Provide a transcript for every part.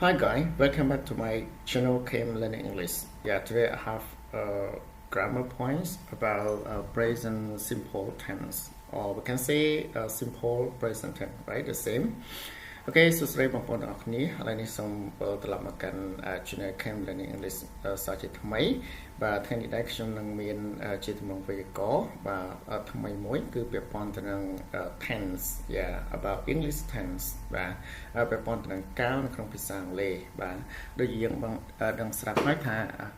Hi guys, welcome back to my channel KM Learning English. Yeah, today I have grammar points about present simple tense, or we can say simple present tense, right? The same. Okay, so today I'm going to some channel KM Learning English សាជាថ្មីបាទថ្ងៃនេះដែរខ្ញុំនឹងមានជាទំនងវេយ្យាករណ៍បាទថ្មីមួយគឺពាក់ព័ន្ធទៅនឹង tense yeah about English tense បាទពាក់ព័ន្ធទៅនឹងកាលនៅក្នុងភាសាអង់គ្លេសបាទដូចយើងបងដឹងស្រាប់ហើយថា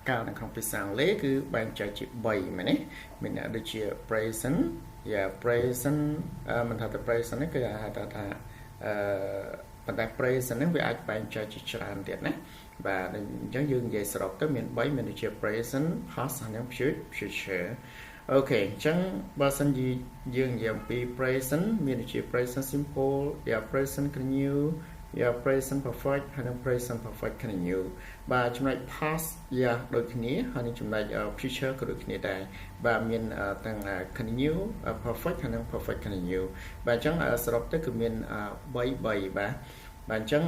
កាលនៅក្នុងភាសាអង់គ្លេសគឺបែងចែកជា3មែនទេមានដូចជា present yeah present មិនថាតែ present នេះគឺហៅថាប៉ុន្តែ present ហ្នឹងវាអាចបែងចែកជាច្រើនទៀតណាបាទអញ្ចឹងយើងនិយាយសរុបទៅមាន3មានដូចជា present past និង future អូខេអញ្ចឹងបើសិនជាយើងនិយាយអំពី present មានដូចជា present simple yeah present continuous yeah present perfect ហើយនិង present perfect continuous បាទចំណែក past yeah ដូចគ្នាហើយនឹងចំណែក future ក៏ដូចគ្នាដែរបាទមានទាំង continuous perfect ហើយនិង perfect continuous បាទអញ្ចឹងសរុបទៅគឺមាន3បាទបាទអញ្ចឹង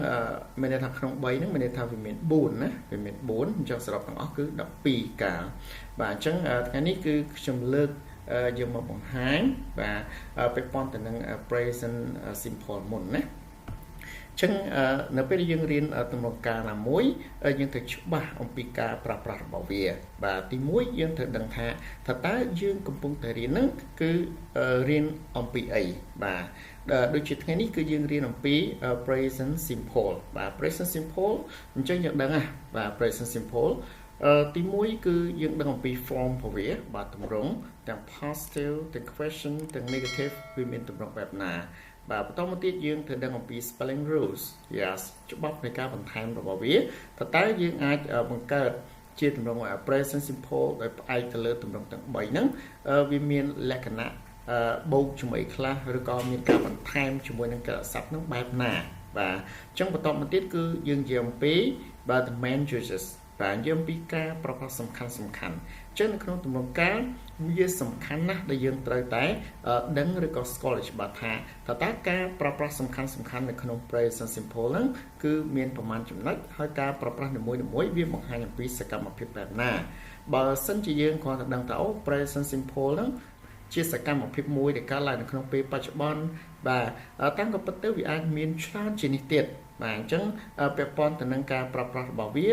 មានន័យថាក្នុង3ហ្នឹងមានន័យថាវាមាន4ណាវាមាន4អញ្ចឹងសរុបទាំងអស់គឺ12កាលបាទអញ្ចឹងថ្ងៃនេះគឺខ្ញុំលើកយកមកបង្ហាញបាទពាក់ព័ន្ធទៅនឹង present simple មុនណាចឹងនៅពេលយើងរៀនទំនងការណាមួយយើងត្រូវច្បាស់អំពីការប្រើប្រាស់របស់វាបាទទី1យើងត្រូវដឹងថាតើយើងកំពុងតែរៀនហ្នឹងគឺរៀនអំពីអីបាទដូចជាថ្ងៃនេះគឺយើងរៀនអំពី present simple បាទ present simple អញ្ចឹងយើងដឹងបាទ present simple ទី1គឺយើងដឹងអំពី form របស់វាបាទទម្រង់ទាំង positive ទាំង question ទាំង negative វាមានទម្រង់បែបណាបាទបន្តមកទៀតយើងត្រូវដឹងអំពី spelling rules yes ច្បាប់នៃការបន្ថែមរបស់វាតើយើងអាចបង្កើតជាទម្រង់ present simple ដោយផ្អែកទៅលើទម្រង់ទាំង3ហ្នឹងវាមានលក្ខណៈបូកជាមួយខ្លះឬក៏មានការបន្ថែមជាមួយនឹងកាស័ព្ទហ្នឹងបែបណាបាទអញ្ចឹងបន្តមកទៀតគឺយើងនិយាយអំពីបាទ the main uses បាទនិយាយអំពីការប្រើប្រាស់សំខាន់អញ្ចឹងនៅក្នុងទម្រង់ការវាសំខាន់ណាស់ដែលយើងត្រូវតែដឹងឬក៏ស្គាល់ឲ្យច្បាស់ថាតើការប្រើប្រាស់សំខាន់នៅក្នុង present simple ហ្នឹងគឺមានប្រមាណចំណុចហើយការប្រើប្រាស់នីមួយៗវាបង្ហាញអំពីសកម្មភាពបែបណាបើសិនជាយើងគ្រាន់តែដឹងថាអូ present simple ហ្នឹងជាសកម្មភាពមួយដែលកើតឡើងនៅក្នុងពេលបច្ចុប្បន្នបាទតាមក៏ពិតទៅវាអាចមានច្រើនជាងនេះទៀតបាទអញ្ចឹងពាក់ព័ន្ធទៅនឹងការប្រើប្រាស់របស់វា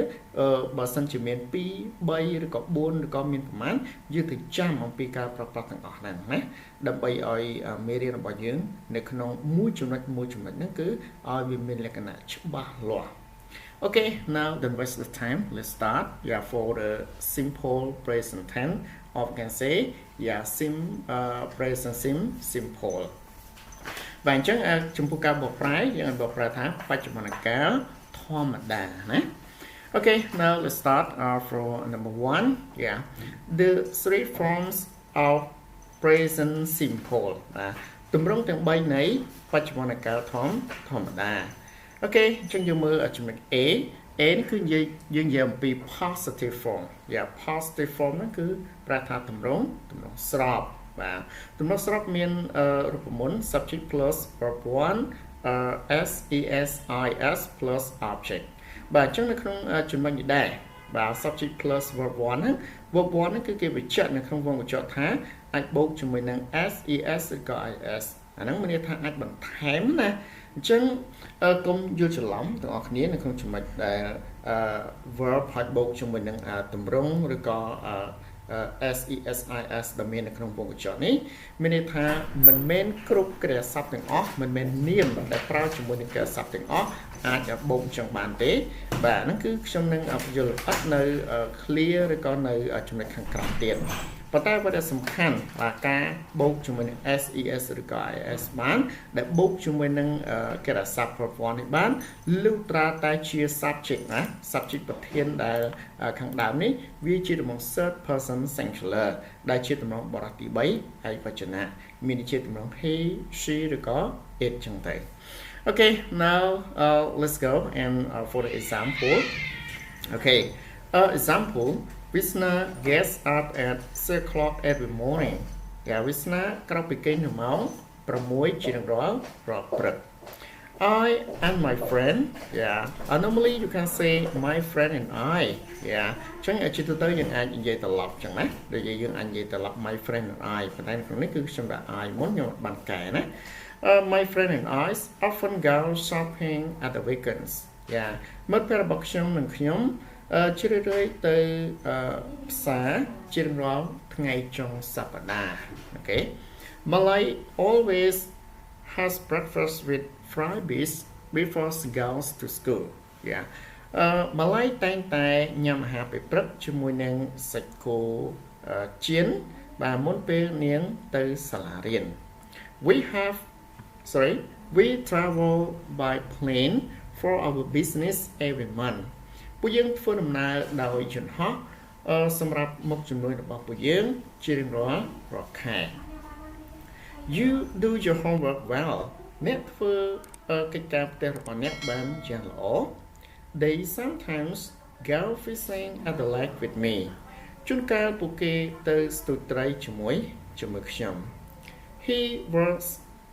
បើសិនជាមាន2 3ឬក៏4ឬក៏មានប្រមាណយើងត្រូវចាំអំពីការប្រើប្រាស់ទាំងអស់ហ្នឹងណាដើម្បីឲ្យមេរៀនរបស់យើងនៅក្នុងមួយចំណុចហ្នឹងគឺឲ្យវាមានលក្ខណៈច្បាស់លាស់Okay, now don't waste the time. Let's start. Yeah, for the simple present tense, or we can say, yeah, present simple. បាទអញ្ចឹងចំពោះការបកប្រែយើងអាចបកប្រែថាបច្ចុប្បន្នកាលធម្មតាណា Okay, now let's start from number 1. Yeah, the three forms of present simple. ទម្រង់ទាំង3នៃបច្ចុប្បន្នកាលធម្មតា Okay អញ្ចឹងយើងមើលចំណុច A នេះគឺយើងនិយាយអំពី positive form yeah positive form ហ្នឹងគឺប្រែថាទម្រង់ស្របបាទទម្រង់ស្របមានរូបមន្ត subject plus verb 1 s plus object បាទអញ្ចឹងនៅក្នុងចំណុចនេះដែរបាទ subject plus verb 1 ហ្នឹង verb 1 ហ្នឹងគឺគេបញ្ជាក់នៅក្នុងវងកញ្ចក់ថាអាចបូកជាមួយនឹង ses ឬក៏ is អាហ្នឹងមានន័យថាអាចបន្ថែមណាអញ្ចឹងកុំយល់ច្រឡំទាំងអស់គ្នានៅក្នុងចំណុចដែល verb ហើយបូកជាមួយនឹងទម្រង់ឬក៏ SESIS ដែលមាននៅក្នុងវងកញ្ចក់នេះមានន័យថាមិនមែនគ្រប់គ្រាសព្ទទាំងអស់មិនមែននាមដែលប្រើជាមួយនឹងគ្រាសព្ទទាំងអស់អាចបូកចឹងបានទេបាទហ្នឹងគឺខ្ញុំនឹងបញ្យល់អត់នៅ clear ឬក៏នៅចំណុចខាងក្រោមទៀតប៉ុន្តែវាដែលសំខាន់បាទការបូកជាមួយនឹង SES ឬក៏ IS បានដែលបូកជាមួយនឹងគ្រាសព្ទប្រព័ន្ធនេះបានលុះត្រាតែជា subject ណា subject ប្រធានដែលខាងដើមនេះវាជាទម្រង់ third person singular ដែលជាទម្រង់បរិបទទី3ហើយវចនៈមានជាទម្រង់ he she ឬក៏ it ចឹងទៅ Okay now let's go and for the example okay example Visna gets up at 6 o'clock every morning. Yeah, Visna ក្រោកពីគេងនៅម៉ោង 6 ជារៀងរាល់ព្រឹក I and my friend, yeah. Normally you can say my friend and I, yeah. Chẳng ở trên tới những ai vậy tập lọc chẳng đấy. Để vậy những anh vậy tập lọc my friend and I. Phần đây phần này cứ xem là I muốn nhau bàn kẻ đấy. My friend and I often go shopping at the weekends. Yeah. Mất phải là bọc xong mình nhóm chia rơi từ xã chia rõ ngày trong Saturday. Okay. Malay always has breakfast with fried beef before she goes to school. Yeah. Malay តែងតែញ៉ាំអាហារពេលព្រឹកជាមួយនឹងសាច់គោចៀនបាទមុនពេលនាងទៅសាលារៀន we travel by plane for our business every month ពួកយើងធ្វើដំណើរដោយយន្តហោះសម្រាប់មុខជំនួញរបស់ពួកយើងជារៀងរាល់ខែ You do your homework well អ្នកធ្វើកិច្ចការផ្ទះរបស់អ្នកបានយ៉ាងល្អ They sometimes go fishing at the lake with me ជួនកាលពួកគេទៅស្ទូចត្រីជាមួយខ្ញុំ He works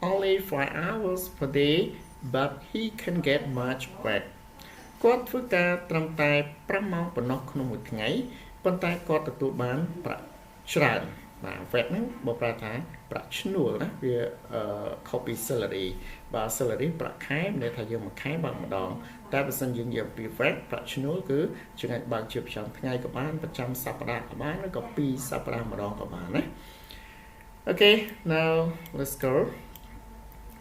only 5 hours per day but he can get much back គាត់ធ្វើការត្រឹមតែ5ម៉ោងប៉ុណ្ណោះក្នុងមួយថ្ងៃប៉ុន្តែគាត់ទទួលបានប្រាក់ច្រើនបាទ VAT ហ្នឹងបើប្រើថាប្រាក់ឈ្នួលណាវា copy salary បាទ salary ប្រាក់ខែមានន័យថាយើងមួយខែបើកម្ដងតែបើសិនយើងនិយាយពី VAT ប្រាក់ឈ្នួលគឺជាងបើជាប្រចាំថ្ងៃក៏បានប្រចាំសប្តាហ៍ក៏បានឬក៏2សប្តាហ៍ម្ដងក៏បានណា Okay now let's go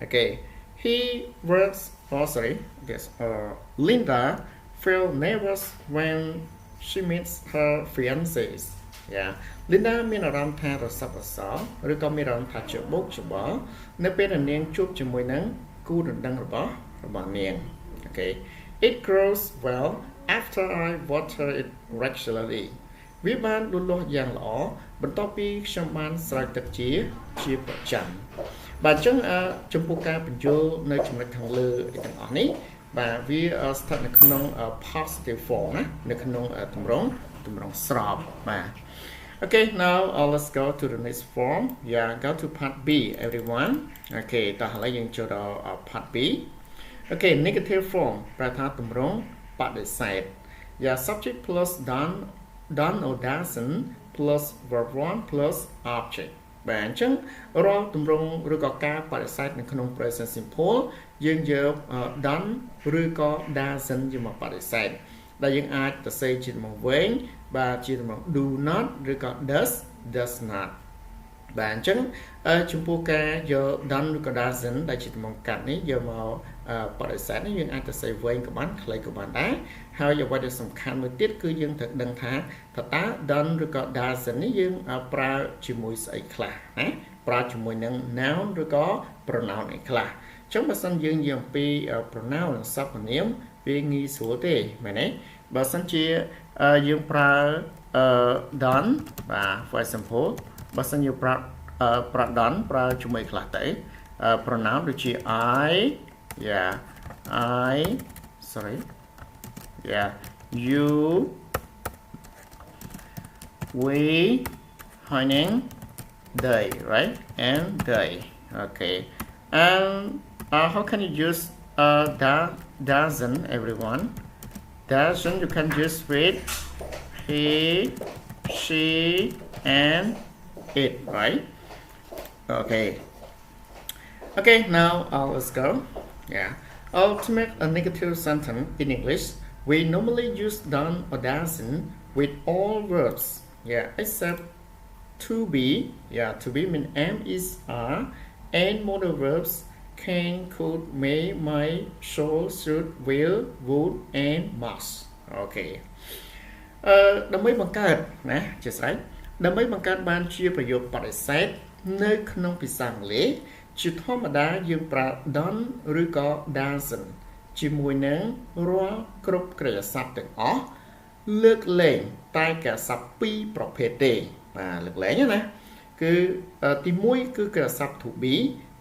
Okay he works Linda feels nervous when she meets her fiancés Yeah Linda មានអារម្មណ៍ថារស័ព្ទរសល់ឬក៏មានអារម្មណ៍ថាច្បូកច្បល់នៅពេលដែលនាងជួបជាមួយនឹងគូដណ្ដឹងរបស់នាង Okay It grows well after I water it regularly វាបានលូតលាស់យ៉ាងល្អបន្ទាប់ពីខ្ញុំបានស្រោចទឹកជាប្រចាំបាទអញ្ចឹងចំពោះការបញ្យល់នៅចំណុចខាងលើទាំងអស់នេះបាទវាស្ថិតនៅក្នុង positive form ណានៅក្នុងទម្រង់ស្របបាទ Okay now let's go to the next form yeah go to part B everyone Okay តោះឥឡូវយើងចូលដល់ part B Okay negative form ប្រែថាទម្រង់បដិសេធ yeah subject plus done or doesn't plus verb 1 plus object បាទអញ្ចឹងរាល់ទម្រង់ឬក៏ការបដិសេធនៅក្នុង present simple យើងយក done ឬក៏ doesn't យកមកបដិសេធដែលយើងអាចទៅសេជាទម្រង់វែងបាទជាទម្រង់ do not ឬក៏ does not បាទអញ្ចឹងចំពោះការយក done ឬក៏ doesn't ដែលជាទម្រង់កាត់នេះយកមកបដិសេធនេះយើងអាចទៅសេវែងក៏បានខ្លីក៏បានដែរហើយអ្វីដែលសំខាន់មួយទៀតគឺយើងត្រូវដឹងថាតើ done ឬក៏ doesn't នេះយើងប្រើជាមួយស្អីខ្លះណាប្រើជាមួយនឹង noun ឬក៏ pronoun អីខ្លះអញ្ចឹងបើសិនយើងនិយាយអំពី pronoun សព្វនាមវាងាយស្រួលទេមែនទេបើសិនជាយើងប្រើ done បាទ for example បើសិនយើងប្រើ done ប្រើជាមួយខ្លះទៅ pronoun ដូចជា you we ហើយនឹង they right and they okay and how can you use doesn't everyone doesn't you can use with he she and it right okay now let's go yeah to make a negative sentence in English we normally use done or doesn't with all verbs yeah except to be yeah to be mean am is are and modal verbs can could may might should should will would and must okay ដើម្បីបង្កើតណាជាស្រេចដើម្បីបង្កើតបានជាប្រយោគបដិសេធនៅក្នុងភាសាអង់គ្លេសជាធម្មតាយើងប្រើ done ឬក៏ doesn't ជាមួយនឹងរាល់គ្រប់គ្រាសព្ទទាំងអស់លើកលែងតែគ្រាសព្ទ2ប្រភេទទេបាទលើកលែងណាគឺទី1គឺគ្រាសព្ទ to be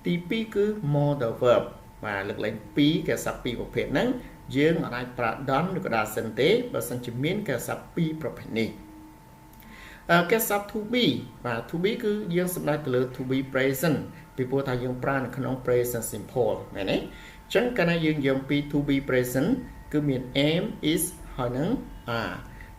ទី2គឺ modal verb បាទលើកលែង2គ្រាសព្ទ2ប្រភេទហ្នឹងយើងអាចប្រើ done ឬក៏ doesn't ទេបើសិនជាមានគ្រាសព្ទ2ប្រភេទនេះគ្រាសព្ទ to be បាទ to be គឺយើងសំដៅទៅលើ to be present ពីព្រោះថាយើងប្រើនៅក្នុង present simple មែនទេ ចឹងកាលណាយើងយកពី to be present គឺមាន am is ហើយនឹង are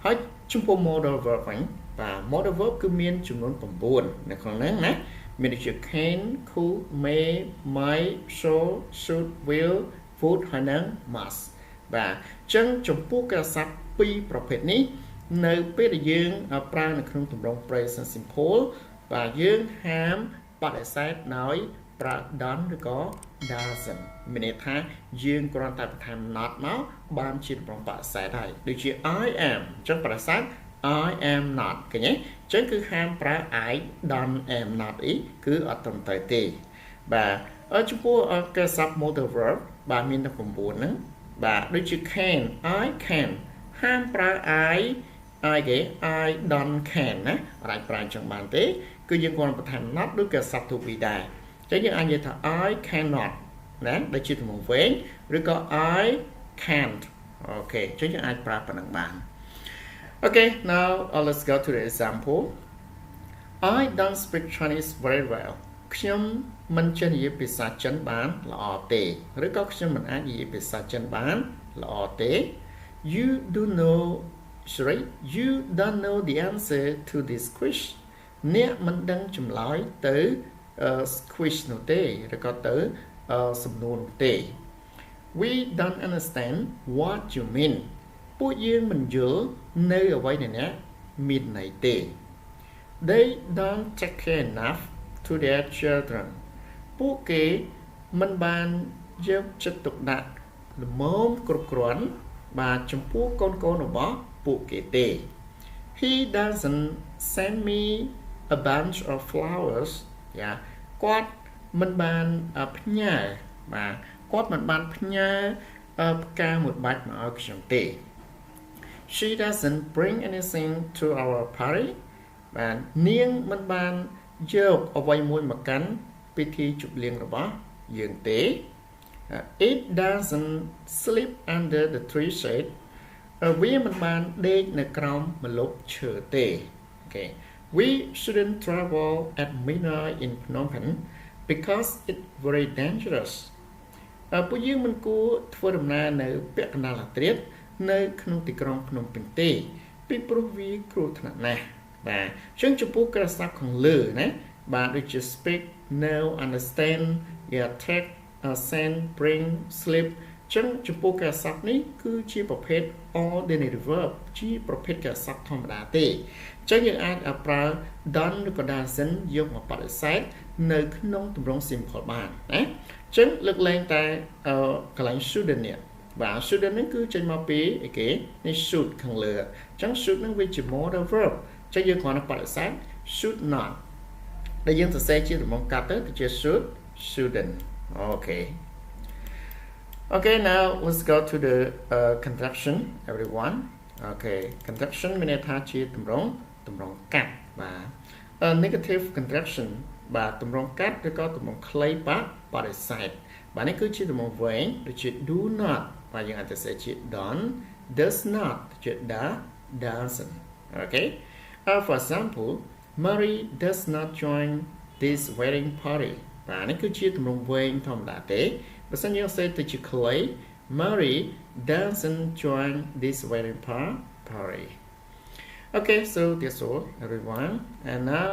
ហើយចំពោះ modal verb វិញបាទ modal verb គឺមានចំនួន9នៅក្នុងហ្នឹងណាមានដូចជា can could may might should should will would ហើយនឹង must បាទចឹងចំពោះកាស័ព្ទពីរប្រភេទនេះនៅពេលដែលយើងប្រើនៅក្នុងទម្រង់ present simple បាទយើងហាមបដិសេធដោយប្រើ done ឬក៏ doesn't មានន័យថាយើងគ្រាន់តែបន្ថែម not មកបានជាទម្រង់បដិសេធហើយដូចជា I am ចឹងបដិសេធ I am not ឃើញទេចឹងគឺហាមប្រើ I don't am not អីគឺអត់ត្រឹមត្រូវទេបាទចំពោះកាស័ព្ទ modal verb បាទមានតែ9ហ្នឹងបាទដូចជា can I can ហាមប្រើ I គេ I don't can ណាអត់អាចប្រើចឹងបានទេគឺយើងគ្រាន់បន្ថែម not ដូចកាស័ព្ទ to be ដែរចឹងយើងអាចនិយាយថា I cannot ណាដែលជាទម្រង់វែងឬក៏ I can't អូខេចឹងយើងអាចប្រើប៉ុណ្ណឹងបានOkay, now let's go to the example. I don't speak Chinese very well. ខ្ញុំមិនចេះនិយាយភាសាចិនបានល្អទេឬក៏ខ្ញុំមិនអាចនិយាយភាសាចិនបានល្អទេ You don't know the answer to this quiz. អ្នកមិនដឹងចម្លើយទៅ quiz នោះទេឬក៏ទៅសំណួរនោះទេ We don't understand what you mean. ពួកយើងមិនយល់នៅអ្វីដែលអ្នកមានន័យទេ They don't take care enough to their children ពួកគេមិនបានយកចិត្តទុកដាក់ល្មមគ្រប់គ្រាន់បាទចំពោះកូនៗរបស់ពួកគេទេ He doesn't send me a bunch of flowers គាត់មិនបានផ្ញើបាទគាត់មិនបានផ្ញើផ្កាមួយបាច់មកឲ្យខ្ញុំទេShe doesn't bring anything to our party បាទនាងមិនបានយកអ្វីមួយមកកាន់ពិធីជប់លៀងរបស់យើងទេ It doesn't sleep under the tree shade វាមិនបានដេកនៅក្រោមម្លប់ឈើទេ Okay We shouldn't travel at midnight in Phnom Penh because it's very dangerous ពួកយើងមិនគួរធ្វើដំណើរនៅពាក់កណ្ដាលរាត្រីនៅក្នុងទីក្រុងភ្នំពេញទេពីព្រោះវាគ្រោះថ្នាក់ណាស់បាទអញ្ចឹងចំពោះក្រស័ព្ទខាងលើណាបាទដូចជា speak know understand take send bring sleep អញ្ចឹងចំពោះក្រស័ព្ទនេះគឺជាប្រភេទ ordinary verb ជាប្រភេទក្រស័ព្ទធម្មតាទេអញ្ចឹងយើងអាចប្រើ done ឬក៏ doesn't យកមកបដិសេធនៅក្នុងទម្រង់ simple បានណាអញ្ចឹងលើកលែងតែកន្លែង shouldn't នេះបាទ should ហ្នឹងគឺចេញមកពីអីគេនេះ should ខាងលើអញ្ចឹង should ហ្នឹងវាជា modal verb អញ្ចឹងយើងគ្រាន់តែបដិសេធ should not ដែលយើងសរសេរជាទម្រង់កាត់ទៅគឺជា should shouldn't Okay now let's go to the contraction everyone Okay contraction មានន័យថាជាទម្រង់កាត់បាទ negative contraction បាទទម្រង់កាត់ឬក៏ទម្រង់ខ្លីបដិសេធបាទនេះគឺជាទម្រង់វែងដូចជា do not បាទយើងអាចទៅសេជា don't does not ជា doesn't Okay for example Mary does not join this wedding party បាទនេះគឺជាទម្រង់វែងធម្មតាទេបើសិនយើងសេទៅជាខ្លី Mary doesn't join this wedding party Okay so that's all everyone and now